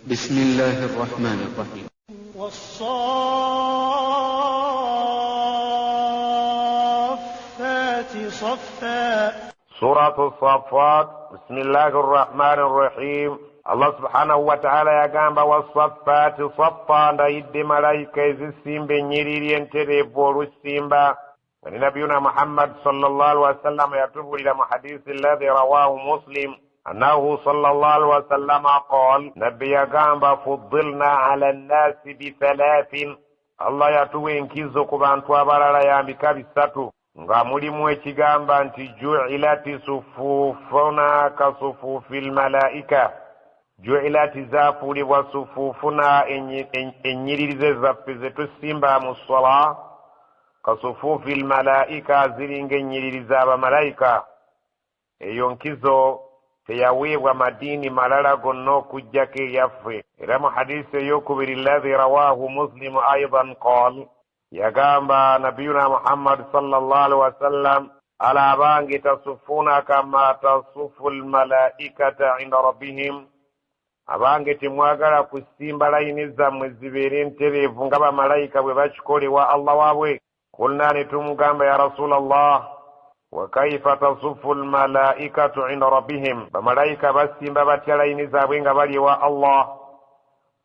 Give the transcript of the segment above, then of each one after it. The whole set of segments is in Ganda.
بسم الله الرحمن الرحيم. والصافات صفا. سورة الصفات. بسم الله الرحمن الرحيم. الله سبحانه وتعالى يقام والصفات صفا نايد ملايكة يزسين بنيري ينتري بورو السيمبا. ونبينا محمد صلى الله عليه وسلم يكتب إلى محديث الذي رواه مسلم أنه صلى الله عليه وسلم قال نبي يقام فضلنا على الناس بثلاث. الله يتوي انكيزو كبانتوا برا يامبك بساتو nga mulimu ekigamba nti ju'ilati sufufuna ka sufufil malaika. Ju'ilati zafuulibwa sufufuna ennyiririze zaffe ze tusimba mu ssala ka sufufil malaika ziringa ennyiririza abamalayika. Eyo nkizo teyaweebwa madiini malala gonna okuggyako eyaffe. Era mu hadisi ey'okubiri alladhi rawahu muslimu aidan qaal yagamba nabiyuna Muhammad sallallahu alaihi wasallam ala bangi tasufuna kama tasufu almalaikata inda rabbihim. Abange timwagala kusimba layini zammwe zibeere ntereevu nga bamalayika bwe bakikolebwa Allah waabwe. Kulna ne tumugamba ya Rasulallah wa kaifa tasufu almalaikatu inda rabbihim, bamalayika basimba batya layini zaabwe nga bali wa Allah?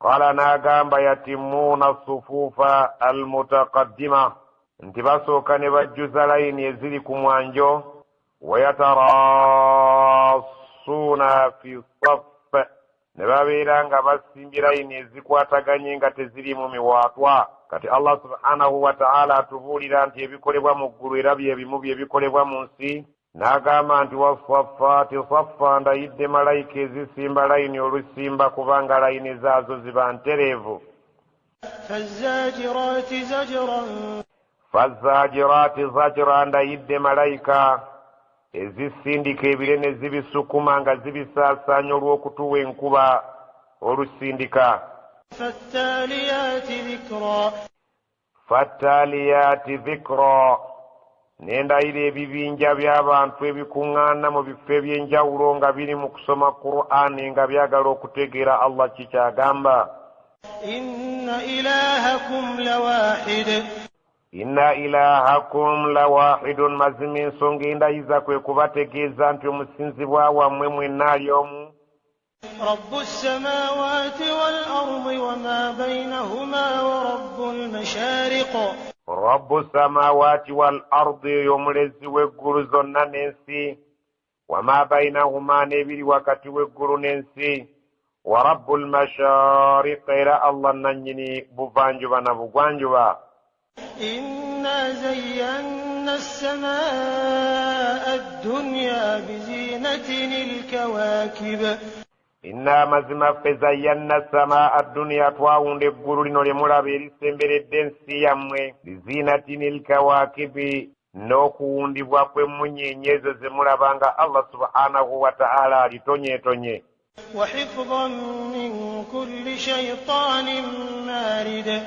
Qala nagamba yatimuna sufufa almutaqaddima, nti basooka ne bajjuza layini eziri ku mwanjo. Wayatarasuna fi saff, ne babeera nga basimbye layini ezikwataganye nga teziri mu miwaatwa. Kati Allah subhanahu wa ta'ala atubuulira nti ebikolebwa mu ggulu era bye bimu byebikolebwa mu nsi. N'agamba nti wasaffati saffa, ndayidde malayika ezisimba layini olusimba kubanga layini zaazo ziba ntereevu. fazzajirati zajran. Fazzajirati zajra, ndayidde malayika ezisindika ebire ne zibisukuma nga zibisaasaanya olw'okutuwa enkuba olusindika. fattaliyati dhikra. Fattaliyati dhikra, nendayira ebibinja by'abantu ebikuŋŋaana mu bifo eby'enjawulo nga biri mu kusoma Qur'ani nga byagala okutegeera Allah kikyagamba. inna ilahakum lawahid. Inna ilahakum lawahidun, mazima ensonga endayiza kwe kubategeeza nti omusinzibwa wammwe mwenna ali omu. rabbu samawati wal ardi wama baynahuma wa rabbul mashariq. Rabbu samawati wal ardi, y'omulezi w'eggulu zonna n'ensi. Wama baynahuma, n'ebiri wakati w'eggulu n'ensi. Wa rabbul mashariq, era Allah nannyini buvanjuba na bugwanjuba. inna zayyanna as-samaa ad-dunya bizinatin al-kawakib. Inna mazima ffe zayyanna samaa ad-dunya, twawunda eggulu lino lye mulaba erisemberedde ensi yammwe. Bizinatinil kawakibi, n'okuwundibwa kw'emmunyeenye ezo ze mulaba nga Allah subhanahu wa ta'ala alitonyeetonye. wa hifdhan min kulli shaytanin marid.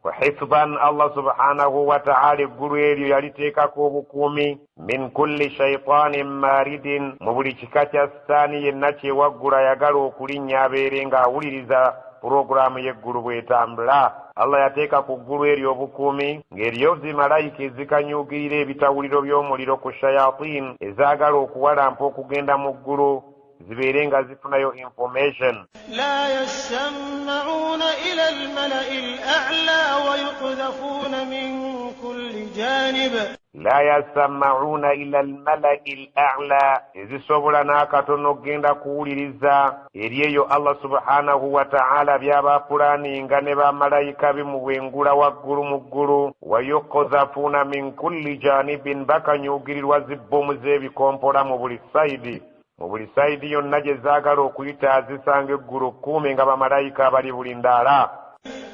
Wa hifdhan, Allah subhanahu wa ta'ala eggulu eryo yaliteekako obukuumi. Min kulli shaytanin maridin, mu buli kika kya sitaani yenna kyewaggula ayagala okulinnya abeere ng'awuliriza puroguraamu y'eggulu bw'etambula. Allah yateeka ku ggulu eryo obukuumi ng'eryo zimalayika ezikanyuugirira ebitawuliro by'omuliro ku shayatin ezaagala okuwalampa okugenda mu ggulu zibeere nga zifunayo information. la yasma'una ila al-mala'i al-a'la wa yuqdhafuna min kulli janib. La yasama'una ila al-mala'i al-a'la, ezisobola n'akatono okgenda kuwuliriza eri eyo Allah subhanahu wa ta'ala by'abapulaninga ne bamalayika bimubwengula waggulu mu ggulu. Wa yuqdhafuna min kulli janibin, bakanyuugirirwa zibbomu z'ebikompola mu buli sayidi. Mu buli sayidi yonna gye zaagala okuyita zisanga eggulu kkuume nga bamalayika bali buli ndaala.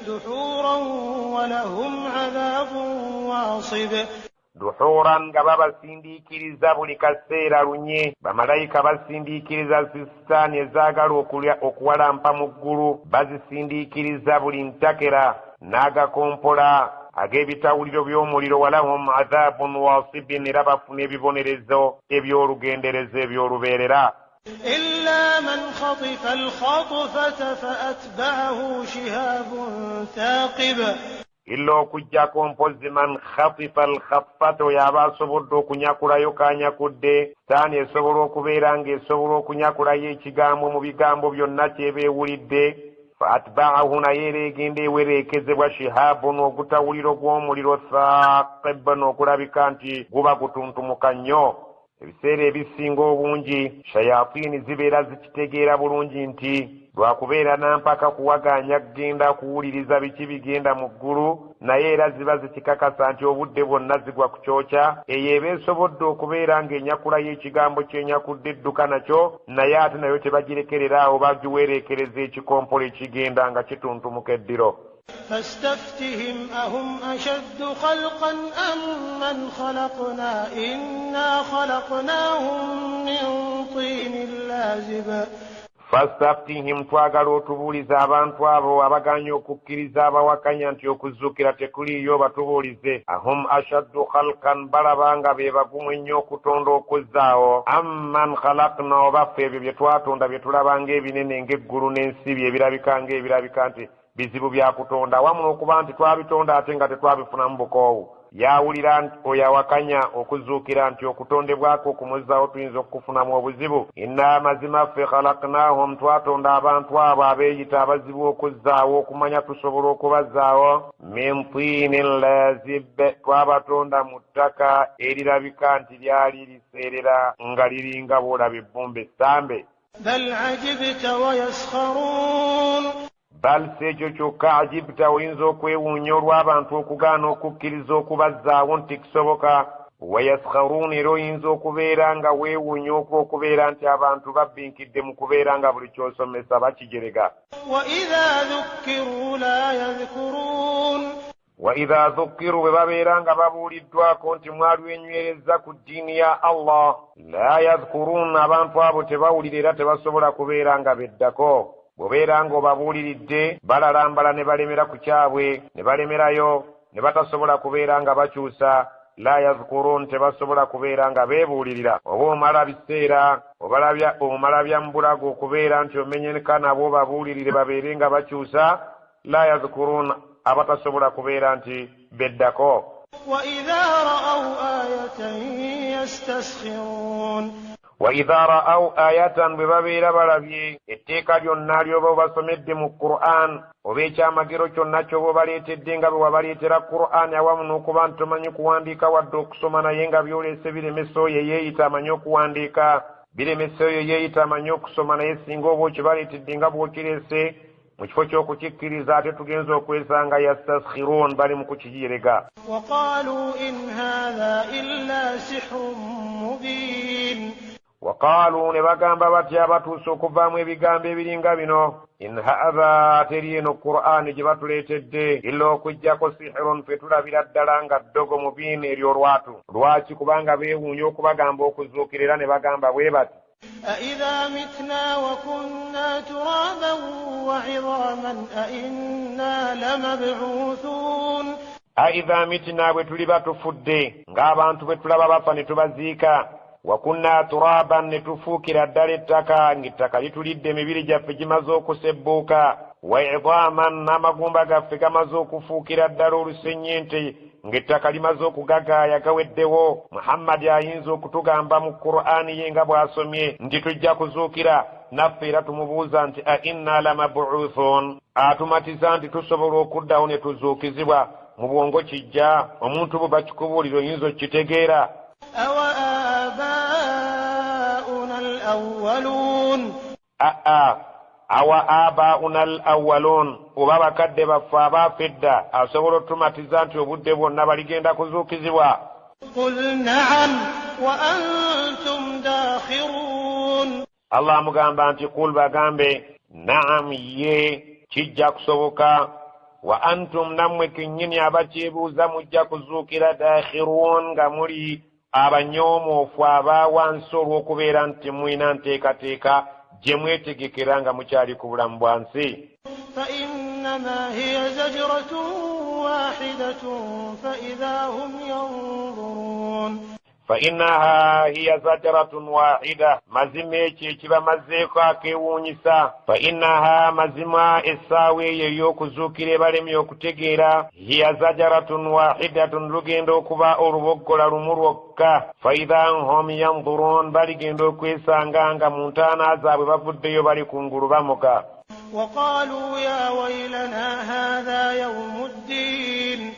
duhuran wa lahum adhabun wasib. Duhuran, nga babasindiikiriza buli kaseera lunye. Bamalayika basindiikiriza sitaani ezaagala okuwalampa mu ggulu, bazisindiikiriza buli ntakera n'agakompola ag'ebitawuliro by'omuliro. Walahum adhabun wasibin, era bafuna ebibonerezo eby'olugenderezo eby'olubeerera. إلا من خطف الخطفة فأتبعه شهاب ثاقب illa okujjako mpozi man khatifa alkhaffata yaba asobodde okunyakulayo kanyakudde saani esobola okubeera ng'esobola okunyakulayo ekigambo mu bigambo byonna kyebeewulidde fa atba'ahu naye era egenda ewereekezebwa shihabun ogutawuliro gw'omuliro thaqib n'okulabika nti guba gutuntumuka nnyo. Ebiseera ebisinga obungi shayatini zibeera zikitegeera bulungi nti lwakubeera nampaka kuwaganya kugenda kuwuliriza biki bigenda mu ggulu, naye era ziba zikikakasa nti obudde bwonna zigwa ku kyokya. Eyo eba esobodde okubeera ng'enyakula y'ekigambo kyenyakudde edduka nakyo, naye ate nayo tebagirekerera awo bagiwereekereza ekikompolo ekigenda nga kituntumuka eddiro. فاستفتهم أهم أشد خلقا أم من خلقنا إنا خلقناهم من طين لازب. fastaftihim twagala otubuuliza abantu abo abaganya okukkiriza abawakanya nti okuzuukira tekuliiyo batubuulize ahum ashaddu khalqan balabanga be bagumu ennyo okutonda okuzzaawo amman khalaqna oba ffe ebyo bye twatonda bye tulabanga ebinene ng'eggulu n'ensi ebirabika ng'ebirabika nti bizibu bya kutonda wamu n'okuba nti twabitonda ate nga tetwabifunamu bukoowu. Yawulira oyo awakanya okuzuukira nti okutondebwako okumuzzaawo tuyinza okukufunamu obuzibu. Inna amazima ffe khalaqnahum twatonda abantu abo abeeyita abazibu okuzzaawo okumanya tusobola okubazzaawo min tiinin lazib twabatonda mu ttaka erirabika nti lyali liseerera nga liringa bw'olaba ebbumba essambe. بل عجبت ويسخرون bal si ekyo kyokka ajibta oyinza okwewuunya olw'abantu okugaana okukkiriza okubazzaawo nti kisoboka. Wayaskharuun era oyinza okubeera nga weewuunya okubeera nti abantu babbinkidde mu kubeera nga buli ky'osomesa bakijerega. وإذا ذكروا لا يذكرون wa idha dhukkiru bwe babeera nga babuuliddwako nti mwalwenywereza ku ddiini ya Allah la yadhkurun abantu abo tebawulira era tebasobola kubeera nga beddako. Bw'obeera ng'obabuuliridde balalambala ne balemera ku kyabwe ne balemerayo ne batasobola kubeera nga bakyusa. La yadhkurun tebasobola kubeera nga beebuulirira. Oba omala biseera omala bya mbulago okubeera nti omenyeka nabo babuulirire babeere nga bakyusa. La yadhkurun abatasobola kubeera nti beddako. وإذا رأوا آية يستسخرون wa idha ra'aw ayatan bwe babeera balabye etteeka lyonna ly'oba obasomedde mu Qur'an oba ekyamagero kyonna ky'oba obaleetedde nga bwe wabaleetera Qur'an awamu n'okuba nti tomanyi kuwandiika wadde okusoma naye nga by'oleese biremesa oyo eyeeyita amanyi okuwandiika biremesa oyo eyeeyita amanyi okusoma naye singa oba okibaleetedde nga bw'okireese mu kifo ky'okukikkiriza ate tugenza okwesanga yastaskhirun bali mu kukijerega. وقالوا إن هذا إلا سحر مبين Waqaalu ne bagamba batya abatuuse okuvaamu ebigambo ebiringa bino in haadha teri eno Qur'aani gye batuleetedde illa okuggyako sihirun fe tulabira ddala nga ddogo mubiini ery'olwatu. Lwaki? Kubanga beewuunya okubagamba okuzuukira era ne bagamba bwe bati أإذا متنا وكنا ترابا وعظاما أإنا لمبعوثون aidha mitina bwe tuli batufudde ng'abantu bwe tulaba bafa ne tubaziika wa kunna turaban ne tufuukira ddala ettaka ng'ettaka litulidde emibiri gyaffe gimaze okusebbuuka wa idhaman n'amagumba gaffe gamaze okufuukira ddala olusennyente ng'ettaka limaze okugagaaya gaweddewo. Muhammadi ayinza okutugamba mu Qur'aani ye nga bw'asomye nti tujja kuzuukira naffe era tumubuuza nti a inna lamabuuthun atumatiza nti tusobola okuddawo ne tuzuukizibwa mu bwongo kijja omuntu bwe bakikubuulira oyinza okitegeera. أوآباؤنا الأولون awa abauna al awwalun oba bakadde baffe abaafedda asobola otumatiza nti obudde bwonna baligenda kuzuukizibwa. قل نعم وأنتم داخرون Allah amugamba nti qul bagambe naam ye kijja kusoboka wa antum nammwe kennyini abakyebuuza mujja kuzuukira dakhirun nga muli abanyoomoofu abaawansi olw'okubeera nti mulina nteekateeka gye mwetegekera nga mukyali ku bulamu bwa nsi. فإنما هي زجرة واحدة فإذا هم ينظرون فإنها هي زجرة واحدة مزمة كيبا مزيكا كيونيسا فإنها مزمة إساوي يوكو زوكي بالم يوكو تجيرا هي زجرة واحدة لجندو كبا أروبوكولا رموروكا فإذا هم ينظرون بالجندو كويسا انغانغا مونتانا زابي بفديو بالكونغورو باموكا وقالوا يا ويلنا هذا يوم الدين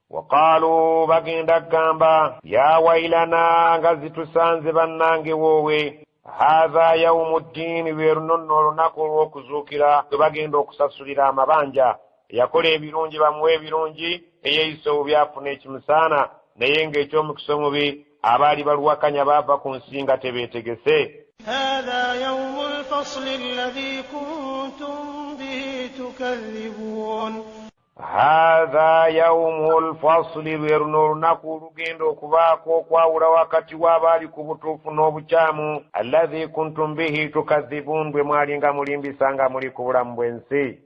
وقالوا bagenda gamba ya wailana ngazitu sanze bannange wowe hadha yawmuddin werunno lunaku lw'okuzukira bagenda okusasulira amabanja yakola ebirungi bamuwe ebirungi eyeyiso byafuna ekimusaana naye ng'ekyomukisa omubi abaali baluwakanya baava ku nsinga tebeetegese هذا يوم الفصل الذي كنتم به تكذبون هذا يوم الفصل لرنو lunaku lugenda okubaako okwawula wakati w'abaali ku butuufu n'obukyamu alladhi kuntum bihi tukadhibun bwe mwalinga mulimbisanga muli ku bulamu bw'ensi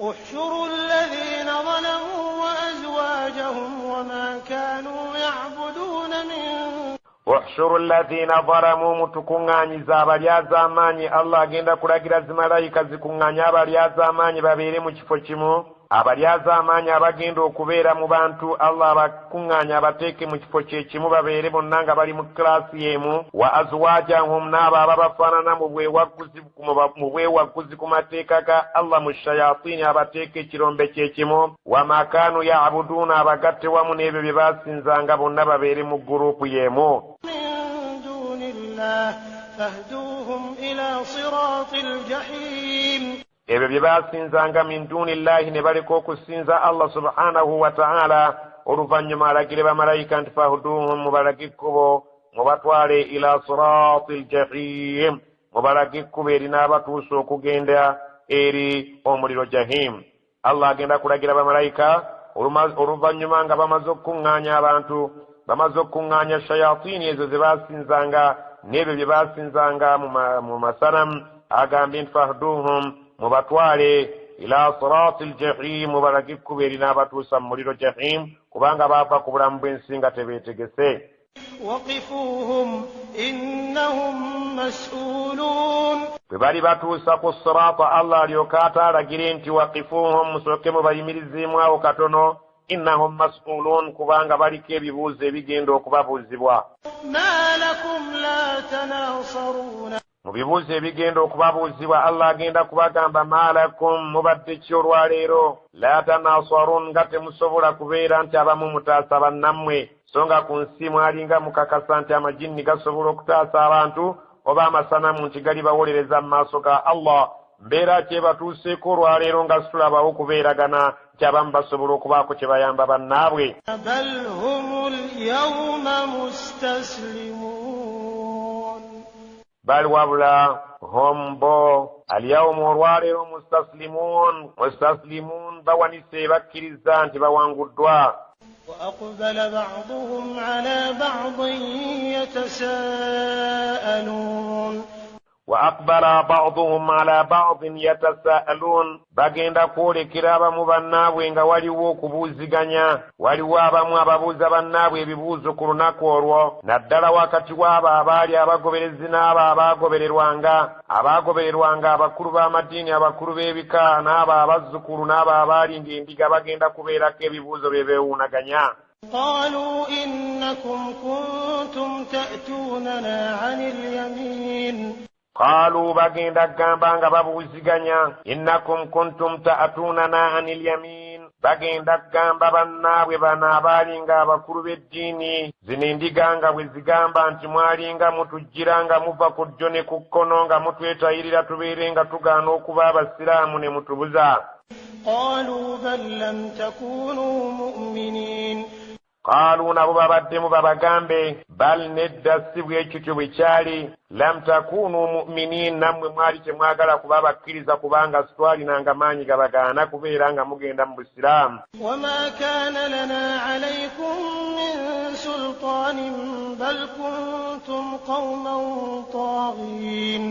احشروا الذين ظلموا وأزواجهم وما كانوا يعبدون من uhshuru alladhina zalamu mutukuŋŋaanyiza abalyazaamaanyi Allah agenda kulagira zimalayika zikuŋŋaanya abalyazaamaanyi babeere mu kifo kimu abalyazaamaanyi abagenda okubeera mu bantu Allah abakuŋŋaanya abateeke mu kifo kye kimu babeere bonna nga bali mu kiraasi y'emu wa azwaajahum n'abo ababafaanana mu bwewagguzi ku mateeka ga Allah mu shayaatiini abateeke ekirombe kye kimu wa ma kaanu ya'buduuna abagatte wamu n'ebyo bye baasinzanga bonna babeere mu guruupu y'emu فاهدوهم إلى صراط الجحيم ebyo bye baasinzanga min dunillahi ne baleka okusinza Allah subhanahu wa ta'ala oluvannyuma alagire bamalayika nti fahuduhum mubalage ekkubo mubatwale ila siratil jahim mubalage ekkubo erinaabatuusa okugenda eri omuliro jahim Allah agenda kulagira bamalayika oluvannyuma nga bamaze okuŋŋaanya abantu bamaze okuŋŋaanya shayatini ezo ze baasinzanga n'ebyo bye baasinzanga mu masanamu agambye nti fahuduhum mubatwale ila siratil jahim mubalage ekkubo erinaabatuusa mu muliro jahim kubanga baava ku bulamu bw'ensi nga tebeetegese waqifuhum innahum mas'ulun bwe bali batuusa ku siraata Allah alyoka ataalagire nti waqifuhum musooke mubayimiriziemu awo katono innahum mas'ulun kubanga baliko ebibuuzo ebigenda okubabuuzibwa ma lakum la tanasaruna mu bibuuzo ebigenda okubabuuzibwa Allah agenda kubagamba malakum mubadde ki olwaleero la tanasarun nga temusobola kubeera nti abamu mutaasa bannammwe so nga ku nsi mwalinga mukakasa nti amajinni gasobola okutaasa abantu oba amasanamu nti gali bawolereza mu maaso ga Allah mbeera ki ebatuuseeko olwaleero nga situlabawo kubeeragana nti abamu basobola okubaako kye bayamba bannaabwe bal humul yawma mustaslimun bal wabula hombo alyawmu olwaleero mustaslimun bawanise bakkiriza nti bawanguddwa وأقبل بعضهم على بعض يتساءلون وأقبل بعضهم على بعض يتساءلون bagenda kwolekera abamu bannaabwe nga waliwo okubuuziganya waliwo abamu ababuuza bannaabwe ebibuuzo ku lunaku olwo naddala wakati w'abo abaali abagoberezi n'abo abaagobererwanga abakulu b'amadiini abakulu b'ebika n'abo abazzukulu n'abo abaali ng'endiga bagenda kubeerako ebibuuzo bye beewuunaganya قالوا إنكم كنتم تأتوننا عن اليمين قالوا bagenda kugamba nga babuuziganya innakum kuntum ta'tunana anil yamin bagenda kugamba bannaabwe bano abaalinga abakulu b'eddiini zino endiga nga bwe zigamba nti mwalinga mutujjira nga muva ku ddyo ne ku kkono nga mutwetayirira tubeere nga tugaana okuba abasiraamu ne mutubuza قالوا بل لم تكونوا مؤمنين قالوا nabo babaddemu babagambe bal nedda si bwekityo bwe kyali lam takunu mu'minin nammwe mwali temwagala kuba bakkiriza kubanga sitwalinanga maanyi gabagaana kubeera nga mugenda mu busiraamu وما كان لنا عليكم من سلطان بل كنتم قوما طاغين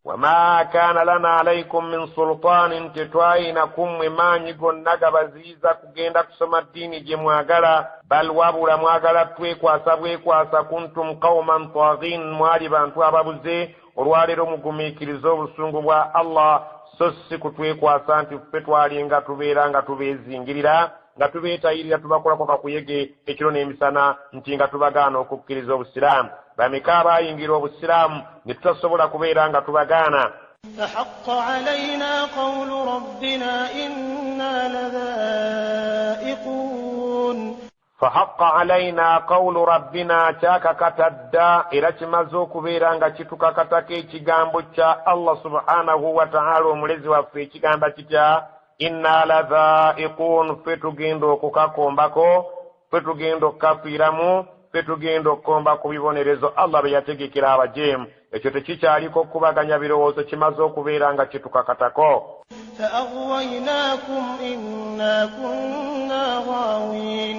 وما كان لنا عليكم من سلطان تتواينكم مماني gonna gabaziiza kugenda kusoma ddiini gye mwagala bal wabula mwagala twekwasa bwekwasa kuntum qauman taghin mwali bantu ababuze olwaleero mugumiikiriza obusungu bwa Allah so si kutwekwasa nti ffe twalinga tubeera nga tubeezingirira nga tubeetayirira tubakolako kakuyege ekiro n'emisana nti nga tubagaana okukkiriza obusiraamu bameka abayingira obusiraamu ne tutasobola kubeera nga tubagaana فحق علينا قول ربنا إنا لذائقون فحق علينا قول ربنا kyakakatadda era kimaze okubeera nga kitukakatako ekigambo kya Allah subhanahu wa ta'ala omulezi waffe ekigamba kitya inna ladhaiqun ffe tugenda okukakombako ffe tugenda okukafiiramu ffe tugenda okukomba ku bibonerezo Allah bye yategekera abajeemu ekyo tekikyaliko okubaganya birowoozo kimaze okubeera nga kitukakatako فأغويناكم إنا كنا غاوين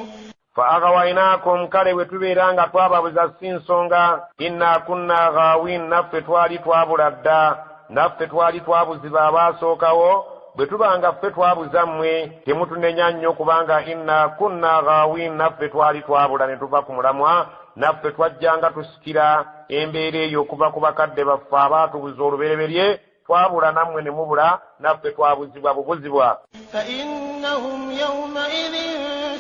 فأغويناكم kale bwe tubeera nga twababuza si nsonga inna kunna ghawin naffe twali twabula dda naffe twali twabuzibwa abaasookawo bwe tubanga ffe twabuza mmwe temutunenya nnyo kubanga inna kunna ghawin naffe twali twabula ne tuva ku mulamwa naffe twajjanga tusikira embeera eyo okuva ku bakadde baffe abaatubuza olubereberye twabula nammwe ne mubula naffe twabuzibwa bubuzibwa فإنهم يومئذ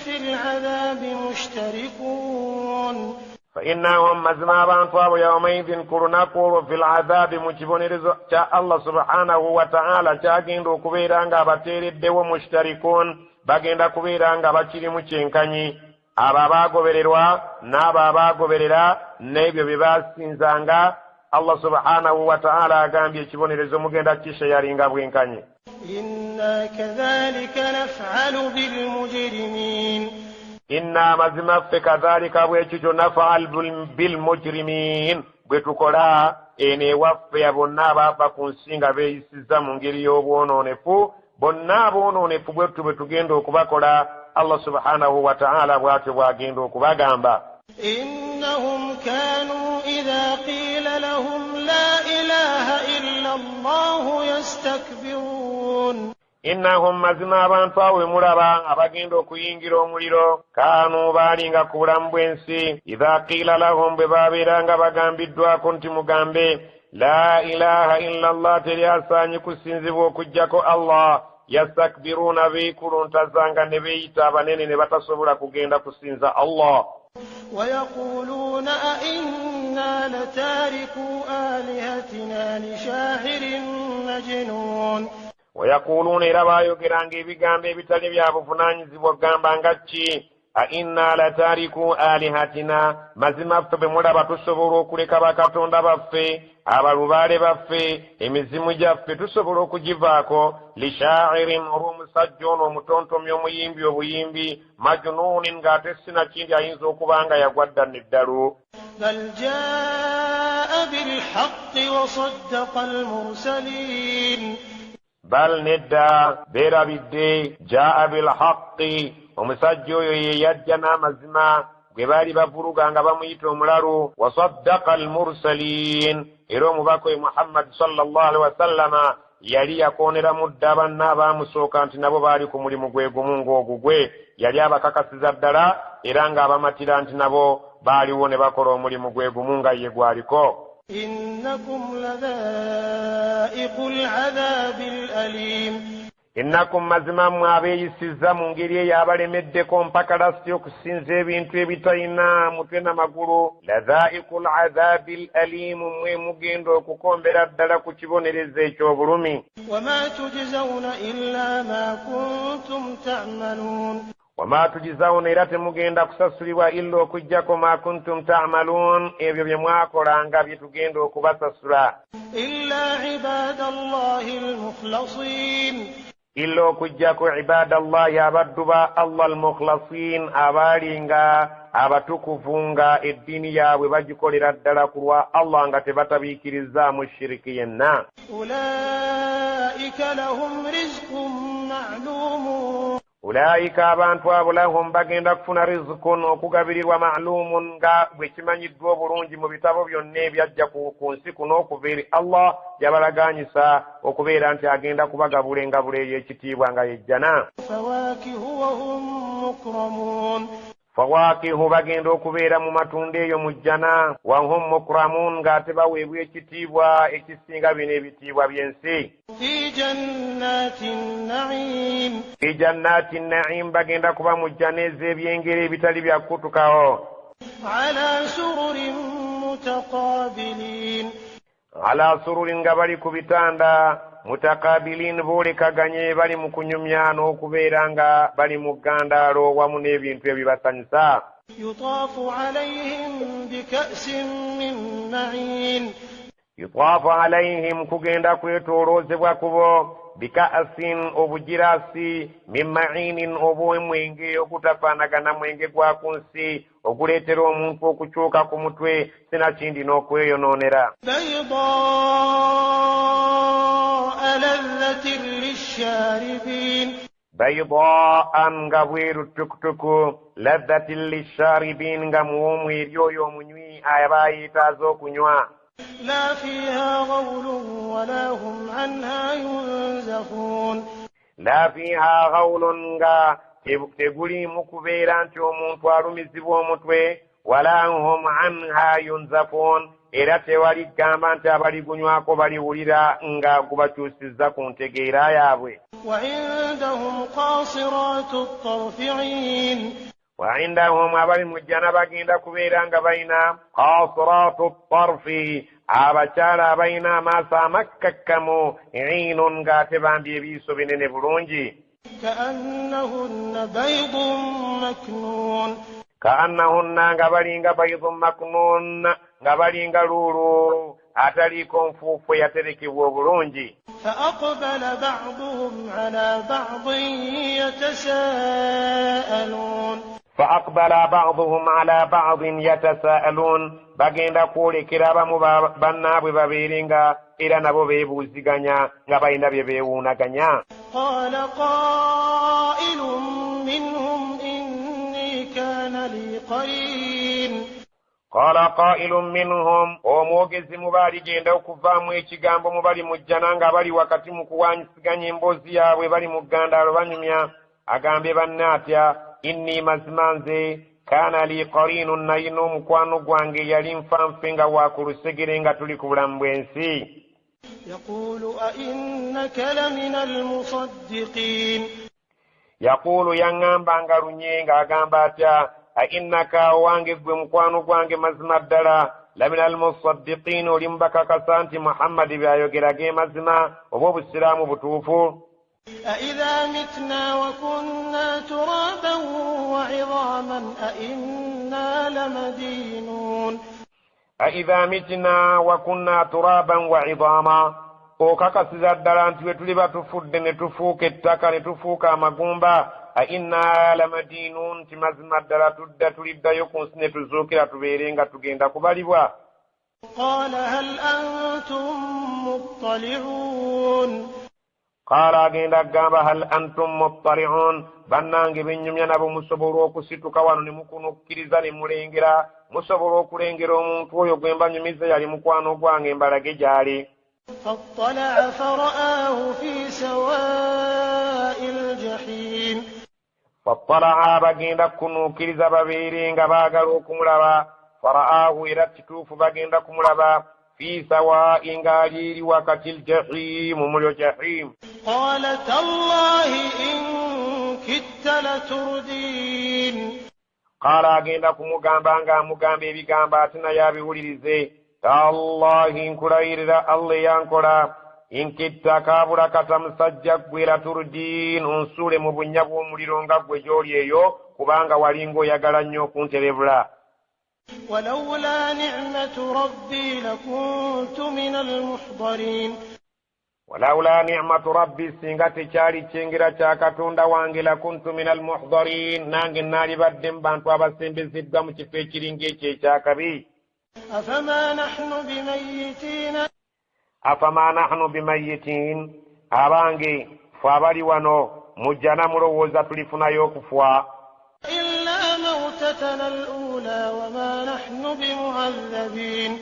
في العذاب مشتركون فإنهم مزما abantu abo yawmaidhin ku lunaku olwo fil adhabi mu kibonerezo kya Allah subhanahu wa ta'ala kyagenda okubeera nga abateereddewo mushtarikun bagenda kubeera nga bakiri mu kyenkanyi abo abaagobererwa n'abo abaagoberera n'ebyo bye baasinzanga Allah subhanahu wa ta'ala agambye ekibonerezo mugenda kishayaringa bwenkanyi إنا كذلك نفعل بالمجرمين inna mazima ffe kadhalika bwekityo naf'al bil mujrimin bwe tukola eno ewaffe ya bonna abaafa ku nsi nga beeyisizza mu ngeri y'obwonoonefu bonna abonoonefu bwettu bwe tugenda okubakola Allah subhanahu wa ta'ala bw'atyo bw'agenda okubagamba إنهم كانوا إذا قيل لهم لا إله إلا الله يستكبرون innahum mazima abantu awo emulaba abagenda okuyingira omuliro kaanu baalinga ku bulamu bw'ensi idha qiila lahum bwe baabeeranga bagambiddwako nti mugambe la ilaha illa Allah teri asaanyi kusinzibwa okuggyako Allah yastakbiruuna beekuluntazanga ne beeyita abanene ne batasobola kugenda kusinza Allah ويقولون أئنا لتاركو آلهتنا لشاعر مجنون ويقولون era baayogeranga ebigambo ebitali bya buvunaanyizibwa gamba nga ki ainna latariku alihatina mazima ffe bwe mulaba tusobola okuleka bakatonda baffe abalubaale baffe emizimu gyaffe tusobola okugivaako lishairin olw'omusajja ono omutontomi omuyimbi obuyimbi majunuunin ng'ate sinakindi ayinza okuba nga yagwadda n'eddalu بل جاء بالحق وصدق المرسلين bal nedda beerabidde jaa bilhaqqi omusajja oyo ye yajja n'amazima gwe baali bavuluga nga bamuyita omulalu wasaddaqa almursalin era omubaka oyo Muhammad sallallahu alaihi wasallama yali yakooneramu dda banna abaamusooka nti nabo baali ku mulimu gwe gumu ng'ogwo gwe yali abakakasiza ddala era ng'abamatira nti nabo baaliwo ne bakola omulimu gwe gumu nga ye gwaliko إنكم لذائق العذاب الأليم innakum mazima mmwe abeeyisizza mu ngeri eyo abalemeddeko mpaka lasiti okusinza ebintu ebitalina mutwe n'amagulu ladhaiku al'adhabi al'alimu mmwe mugenda okukombera ddala ku kibonerezo eky'obulumi وما تجزون إلا ما كنتم تعملون wama tujizawuna era temugenda kusasulibwa illa okuggyako ma kuntum ta'maluun ebyo bye mwakolanga bye tugenda okubasasula إلا عباد الله المخلصين illa okuggyako ibadallahi abaddu ba Allah almukhlasin abaalinga abatukuvu nga eddiini yaabwe bagikolera ddala ku lwa Allah nga tebatabiikirizaamu shiriki yenna أولئك لهم رزق معلوم ulaika abantu abo lahum bagenda kufuna rizqun okugabirirwa ma'lumun nga bwe kimanyiddwa obulungi mu bitabo byonna ebyajja ku nsi kuno okuva eri Allah yabalaganyisa okubeera nti agenda kubagabula engabula ey'ekitiibwa nga yejjana. Fawakihu bagenda okubeera mu matunda eyo mu jjana, wa hum mukramun ng'ate baweebwa ekitiibwa ekisinga bino ebitiibwa by'ensi. Fi jannatin na'im bagenda kuba mu jjana ez'ebyengeri ebitali byakutukawo. Ala sururin nga bali ku bitanda mutakabilin boolekaganye bali mu kunyumya n'okubeera nga bali mu ggandaalo wamu n'ebintu ebibasanyusa. Yutaafu alayhim kugenda kwetooloozebwa kubo bika'sin obugiraasi min ma'inin obw'omwenge ogutafaanagana mwenge gwa ku nsi oguleetera omuntu okukyuka ku mutwe sinakindi n'okweyonoonera. Baydaan nga bweru tukutuku ladhatin lisharibin nga muwoomu eri oyo omunywi aba ayetaaza okunywa. La fiha ghawlun wala hum anha yunzafun. La fiha ghawlun nga teguliimu kubeera nti omuntu alumizibwa omutwe wala hum anha yunzafun era tewali gamba nti abaligunywako baliwulira nga gubakyusizza ku ntegeera yaabwe. Wa indahum qasiratu tarfi'in. Wa indahum abali mu jjana bagenda kubeera nga balina qasiratu tarfi abakyala abalina amaaso amakkakkamu iinun ng'ate bambi ebiiso binene bulungi. Ka'annahunna baydun maknun. Ka'annahunna nga balinga baydun maknun nga balinga luulu ataliiko nfuufu yaterekebwa obulungi. فأقبل بعضهم على بعض يتساءلون. فأقبل بعضهم على بعض يتساءلون bagenda kwolekera abamu bannaabwe babeerenga era nabo beebuuziganya nga balina bye beewuunaganya. قال قائل منهم إني كان لي قرين. قال قائل منهم omwogezi mu baali genda okuvaamu ekigambo mu bali mu jjana nga bali wakati mu kuwanyisiganya emboozi yaabwe bali mu ggandaalo banyumya agambe banne atya inni mazima nze kaana li qariinun nalina omukwano gwange yali nfanfe nga waakulusegere nga tuli ku bulamu bw'ensi. Yaqulu a'innaka lamina almusaddiqin. Yaqulu yaŋŋamba nga lunye ng'agamba atya ainnaka wange gwe mukwano gwange mazima ddala lamina almusaddiqin oli mubakakasa nti Muhammadi byayogera ge mazima oba obusiraamu butuufu. أإذا متنا وكنا ترابا وعظاما أإنا لمدينون. أإذا متنا وكنا ترابا وعظاما okakasiza ddala nti bwe tuli batufudde ne tufuuka ettaka ne tufuuka amagumba ainna lamadiinun nti mazima ddala tudda tuliddayo ku nsi ne tuzuukira tubeere nga tugenda kubalibwa. Qaala hal antum muttali'uun. Qaala agenda agamba hal antum muttali'uun bannange bennyumya nabo musobola okusituka wano ne mukunukkiriza ne mulengera musobola okulengera omuntu oyo gwe mbanyumiza yali mukwano gwange mbalage gy'ali. فاطلع فرآه في سواء الجحيم. فاطلع bagenda kunuukiriza babeere nga baagala okumulaba faraahu era kituufu bagenda kumulaba fi sawaa'i ng'ali eri wakati ljahim omuliro jahim. قال تالله إن كدت لتردين. Qaala agenda kumugamba nga amugamba ebigambo ate naye abiwulirize. Tallahi nkulayirira Allah yankola inkitta kaabula kata musajja ggwe laturdin onsuule mu bunnya bw'omuliro nga ggwe gy'oli eyo kubanga walinga oyagala nnyo okunterebula. ولولا نعمة ربي لكنت من المحضرين. ولولا نعمة ربي singa tekyali kyengera kya Katonda wange lakuntu min almuhdarin nange naali badde mu bantu abasembezeddwa mu kifo ekiringa ekyo ekyakabi. أفما نحن بميتين. أفما نحن بميتين abange ffe abali wano mujjana mulowooza tulifunayo okufa إلا موتتنا الأولى وما نحن بمعذبين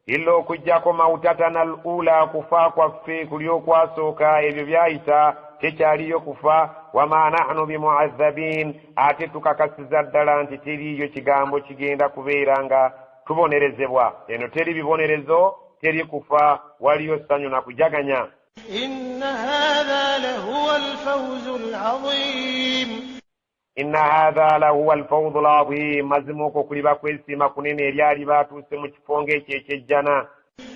illa okujjako mautatana al ula kufa kwaffe kuli okwasooka ebyo byayita tekyaliyo kufa wama nahnu bimuazabin ate tukakasiza ddala nti teriiyo kigambo kigenda kubeera nga tubonerezebwa eno teri bibonerezo teri kufa waliyo ssanyu na kujaganya إن هذا لهو الفوز العظيم inna hadha lahuwa alfawdu alazim mazimuko kuliba kwesiima kunene eryali batuuse mu kifongo ekyo ekyejjana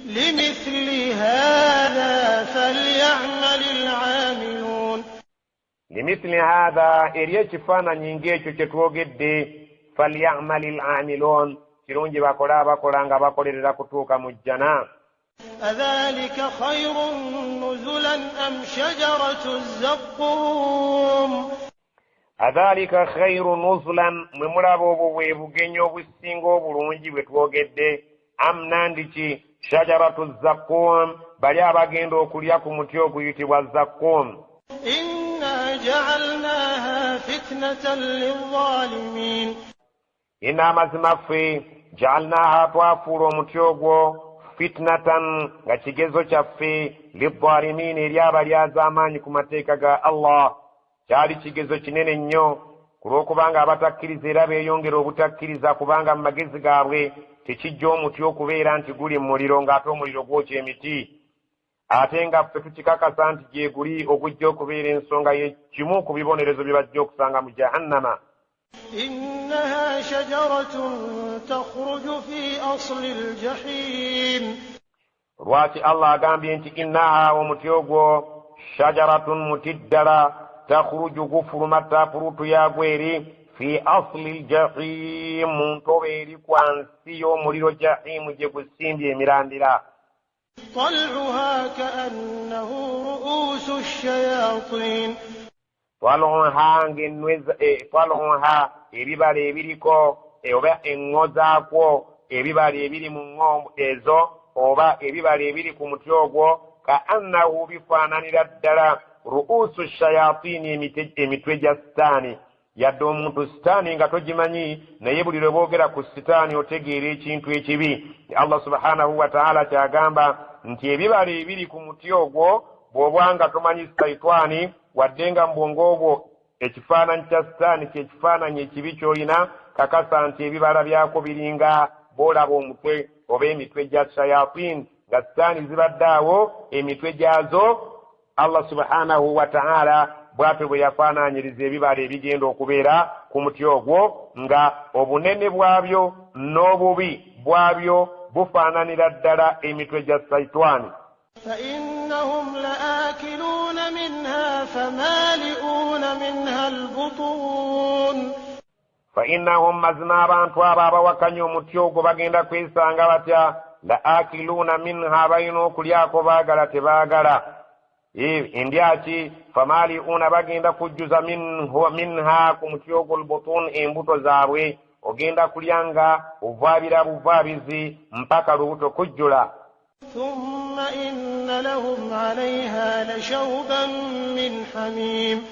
لمثل هذا فليعمل العاملون limithili hadha eri ekifaananyi ng'ekyo kye twogedde falyamali lamilun kirungi bakole abakola nga bakolerera kutuuka mu jjana أذلك خير نزلا أم شجرة الزقوم adhalika khairu nuzulan mwe mulaba obwo bwe bugenyi obusinga obulungi bwe twogedde am nandiki shajaratu zakkum bali abagenda okulya ku muti oguyitibwa zakkum إنا جعلناها فتنة للظالمين inna amazima ffe jaalnaha twafuula omuti ogwo fitnatan nga kigezo kyaffe lidhalimin eri abalyaza amaanyi ku mateeka ga allah kyali kigezo kinene nnyo ku lw'okubanga abatakkiriza era beeyongera obutakkiriza kubanga mu magezi gaabwe tekijja omuti okubeera nti guli mu muliro ng'ate omuliro gwokya emiti ate nga ffe tukikakasa nti gye guli ogujja okubeera ensonga yekimu ku bibonerezo bye bajja okusanga mu jahannama إنها شجرة تخرج في أصل الجحيم lwaki allah agambye nti innaha omuti ogwo shajaratun muti ddala takhruju gufuluma tapurutu yagwo eri fi asli ljahim mu ntobe eri kwansi y'omuliro jahimu gye gusimbye emirandira طلعها كأنه رؤوس الشياطين twalonha ebibala ebiriko oba eŋŋo zaakwo ebibala ebiri mu ŋŋo ezo oba ebibala ebiri ku muti ogwo ka annahu bifaananira ddala ruusu shayatini emitwe gya sitaani yadde omuntu sitaani nga togimanyi naye buli lwe boogera ku sitaani otegeera ekintu ekibi allah subhanahu wataala kyagamba nti ebibala ebiri ku muti ogwo bw'obwanga tomanyi saitwani wadde nga mu bwongo obwo ekifaananyi kya sitaani kyekifaananyi ekibi ky'olina kakasa nti ebibala byako biringa boolaba omutwe oba emitwe gya shayatin nga sitaani zibadde awo emitwe gyazo allah subhanahu wataala bw'atyo bwe yafaananyiriza ebibala ebigenda okubeera ku muti ogwo nga obunene bwabyo n'obubi bwabyo bufaananira ddala emitwe gya saitwani فإنهم لآكلون منها فمالئون منها البطون فإنهم mazima abantu abo abawakanya omuti ogwo bagenda kwesanga batya la akiluuna minha balina okulyako baagala tebaagala endyaki famaliuna bagenda kujjuza minha ku muti ogwo lbutun embuto zaabwe ogenda kulya nga ovaabira buvaabizi mpaka lubuto kujjula ثم إن لهم عليها لشوبا من حميم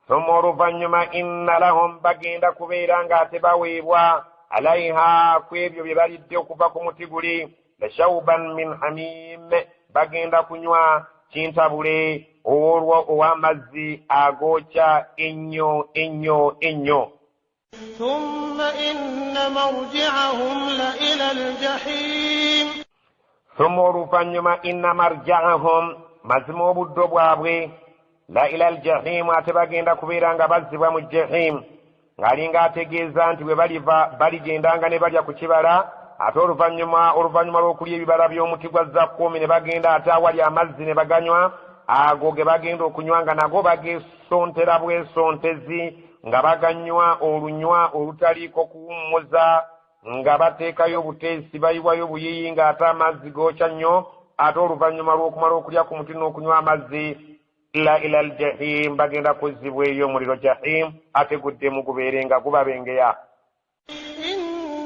ثم oluvannyuma inna lahum bagenda kubeera ng'ate baweebwa alaiha ku ebyo bye balidde okuva ku muti guli lashauban min hamim bagenda kunywa kintabule ow'amazzi agookya ennyo ennyo ennyo ثم إن مرجعهم لإلى الجحيم ثم oluvannyuma inna marja'ahum mazima obuddo bwabwe la ila aljahimu ate bagenda kubeera nga bazzibwa mu jahim ng'alinga ategeeza nti bwe baligendanga ne balya ku kibala ate oluvannyuma lw'okulya ebibala by'omuti gwa zakkuumi ne bagenda ate awali amazzi ne baganywa ago ge bagenda okunywa nga nago bageesontera bwesontezi nga baganywa olunywa olutaliiko kuwummuza nga bateekayo obuteesi bayiwayo buyiyi ng'ate amazzi gookya nnyo ate oluvannyuma lw'okumala okulya ku muti n'okunywa amazzi ila aljahim bagenda kuzzibwa eyo omuliro jahim ate guddemu gubeere nga gubabengeya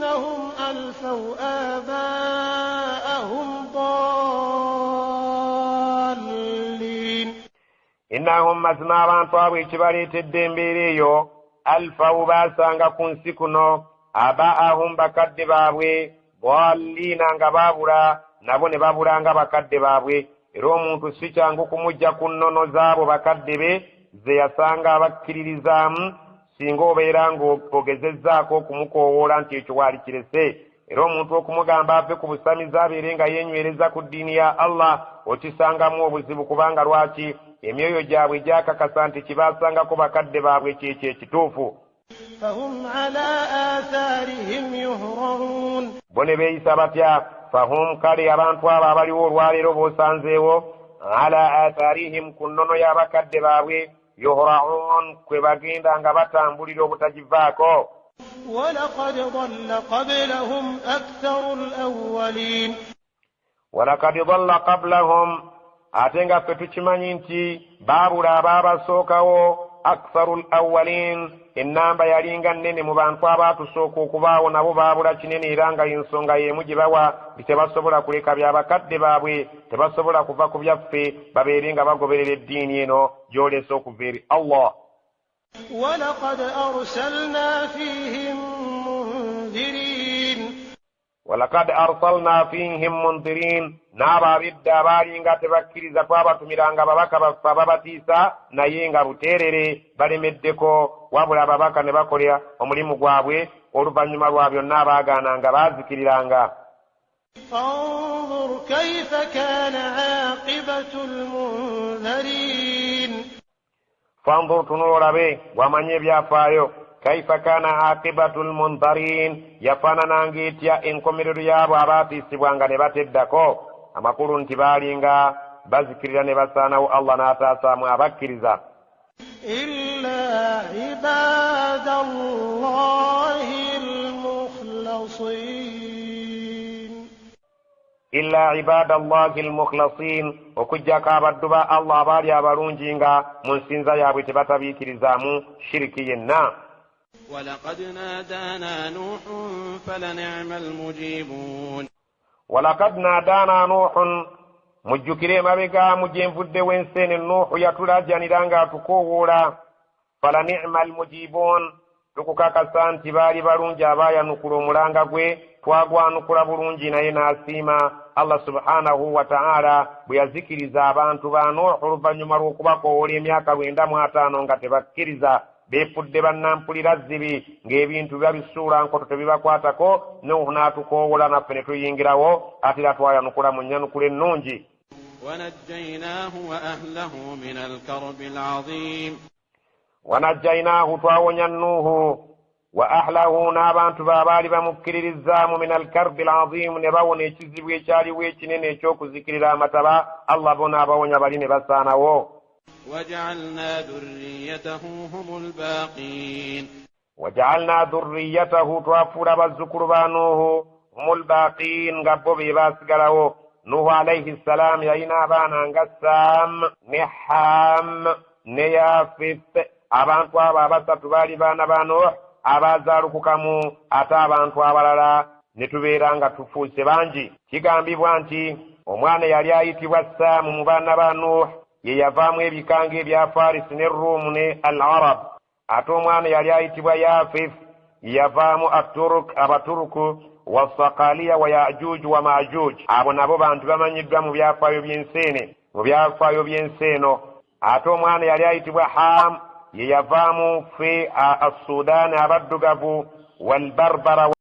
إنهم ألفوا آباءهم ضالين innahum mazima abantu abo ekibaleetedde embeera eyo alfawu baasanga ku nsi kuno abaahum bakadde baabwe dallina nga baabula nabo ne babula nga bakadde baabwe. Era omuntu si kyangu kumujja ku nnono z'abo bakadde be ze yasanga abakkiririzaamu singa obeera ng'ogezezzaako okumukoowoola nti ekyo waali kirese. Era omuntu okumugamba ave ku busamizi abeere nga yeenywereza ku ddiini ya Allah okisangamu obuzibu, kubanga lwaki? Emyoyo gyabwe gyakakasa nti kibaasangako bakadde baabwe kyekyo ekituufu. فهم على آثارهم يهرعون bo ne beeyisa batya? Fahum, kale abantu abo abaliwo olwaleero b'osanzeewo, ala atharihim, ku nnono y'abakadde baabwe, yuhraun, kwe bagenda nga batambulira obutagivaako. ولقد ضل قبلهم أكثر الأولين walakad dalla qablahum, ate nga ffe tukimanyi nti baabula abaabasookawo, aktharul awwalin, ennamba yalinga nnene mu bantu abaatusooka okubaawo, nabo baabula kinene era nga ensonga y'emu gye bawa nti tebasobola kuleka byabakadde baabwe, tebasobola kuva ku byaffe babeere nga bagoberera eddiini eno gy'olese okuva eri Allah. ولقد أرسلنا فيهم منذرين walakad arsalna fihim mundirin, n'abaabidde abaali nga tebakkiriza twabatumiranga ababaka baffe ababatiisa naye nga buteerere balemeddeko, wabula ababaka ne bakolera omulimu gwabwe oluvannyuma lwa byonna abaagaananga baazikiriranga. فانظر كيف كان عاقبة المنذرين fanzur, tunula olabe, wamanye ebyafaayo. Kaifa kana aqibatul mundarin, yafaanananga etya enkomerero y'abo abaatiisibwanga ne bateddako. Amakulu nti baalinga bazikirira ne basaanawo Allah n'ataasaamu abakkiriza. إلا عباد الله المخلصين illa ibadallahi almukhlasin, okujjako abaddu ba Allah abaali abalungi nga mu nsinza yaabwe tebatabiikirizaamu shiriki yenna. ولقد نادانا نوح فلنعم المجيبون walakad naadaana nuuhun, mujjukire emabega mu gye nvuddewo enseene Nuuhu yatulajjanira nga atukoowoola. Fala ni'ma almujibuun, tukukakasa nti baali balungi abaayanukula omulanga gwe, twagwanukula bulungi naye n'asiima. Allah subhanahu wa ta'ala bwe yazikiriza abantu ba Nuuhu oluvannyuma lw'okubakoowoola emyaka 950 nga tebakkiriza, beefudde bannampulira zzibi ng'ebintu babisuula nkoto tebibakwatako, Nuuhu n'atukoowoola naffe ne tuyingirawo, ate era twayanukula mu nnyanukula ennungi. ونجيناه وأهله من الكرب العظيم wanajjainaahu, twawonya Nuuhu wa ahlahu, n'abantu baabaali bamukkiririzaamu, min alkarbi alazimu, ne bawona ekizibu ekyaliwo ekinene eky'okuzikirira amataba. Allah bo n'abawonya bali ne basaanawo. وجعلنا ذريته هم الباقين wajaalna dhurriyatahu, twafuula bazzukulu ba Nuuhu humul baaqiin, nga bo be baasigalawo. Nuuhu alayhi salaam yalina abaana nga Saam ne Haam ne Yaafith. Abantu abo abasatu baali baana ba Nuuhu abaazaalukukamu, ate abantu abalala ne tubeera nga tufuuse bangi. Kigambibwa nti omwana yali ayitibwa Saamu mu baana ba Nuuhu, ye yavaamu ebikanga ebya Farisi ne Ruumu ne al-Arab. Ate omwana yali ayitibwa Yaafith, ye yavaamu Abaturuku wasakaliya wa Yajuuj wa Majuuj. Abo nabo bantu bamanyiddwa mu byafaayo by'enseeno. Ate omwana yali ayitibwa Haam, ye yavaamu fe Assudaani abaddugavu wal Barbara